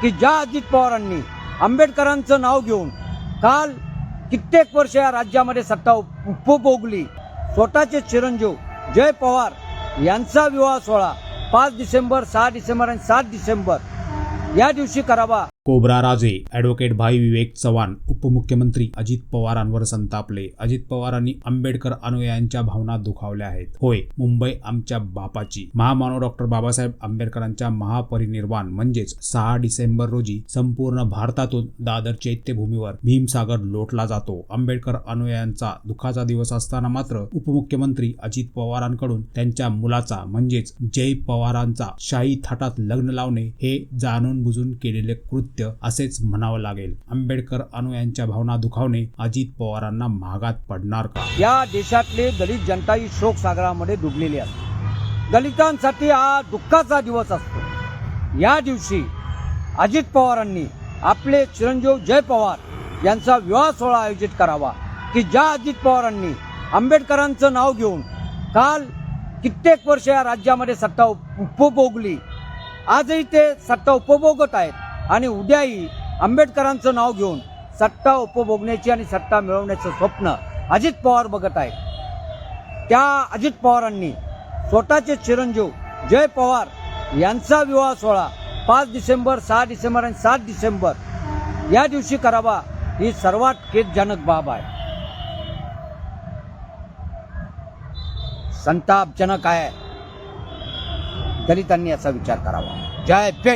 की ज्या अजित पवारांनी आंबेडकरांचं नाव घेऊन काल कित्येक वर्ष या राज्यामध्ये सत्ता उपभोगली, स्वतःचे चिरंजीव जय पवार यांचा विवाह सोहळा 5 डिसेंबर, 6 डिसेंबर आणि 7 डिसेंबर या दिवशी करावा। कोब्रा राजे ॲडव्होकेट भाई विवेक चव्हाण उपमुख्यमंत्री अजित पवारांवर संतापले। अजित पवारांनी आंबेडकर अनुयायांच्या भावना दुखावल्या आहेत। होय, मुंबई आमच्या बापाची। महामानव डॉक्टर बाबासाहेब आंबेडकरांच्या महापरिनिर्वाण म्हणजेच 6 डिसेंबर रोजी संपूर्ण भारतातून दादर चैत्यभूमीवर भीमसागर लोटला जातो। आंबेडकर अनुयायांचा दुःखाचा दिवस असताना मात्र उपमुख्यमंत्री अजित पवारांकडून त्यांच्या मुलाचा म्हणजेच जय पवारांचा शाही थाटात लग्न लावणे हे जाणून बुजून केलेले कृत्य असेच म्हणावं लागेल। आंबेडकर अनुयायांच्या भावना दुखावणे अजित पवारांना महागात पडणार का? या देशातले दलित जनता ही शोक सागरामध्ये डुबलेली असते। दलितांसाठी हा दुःखाचा दिवस असतो। या दिवशी अजित पवारांनी आपले चिरंजीव जय पवार यांचा विवाह सोहळा आयोजित करावा की ज्या अजित पवारांनी आंबेडकरांचं नाव घेऊन काल कित्येक वर्ष या राज्यामध्ये सत्ता उपभोगली, आजही ते सत्ता उपभोगत आहेत आणि उद्याही आंबेडकरांचं नाव घेऊन सत्ता उपभोगण्याची आणि सत्ता मिळवण्याचं स्वप्न अजित पवार बघत आहेत। त्या अजित पवारांनी स्वतःचे चिरंजीव जय पवार यांचा विवाह सोहळा 5 डिसेंबर, 6 डिसेंबर आणि 7 डिसेंबर या दिवशी करावा ही सर्वात खेदजनक बाब आहे, संतापजनक आहे। दलितांनी याचा विचार करावा। जय भीम।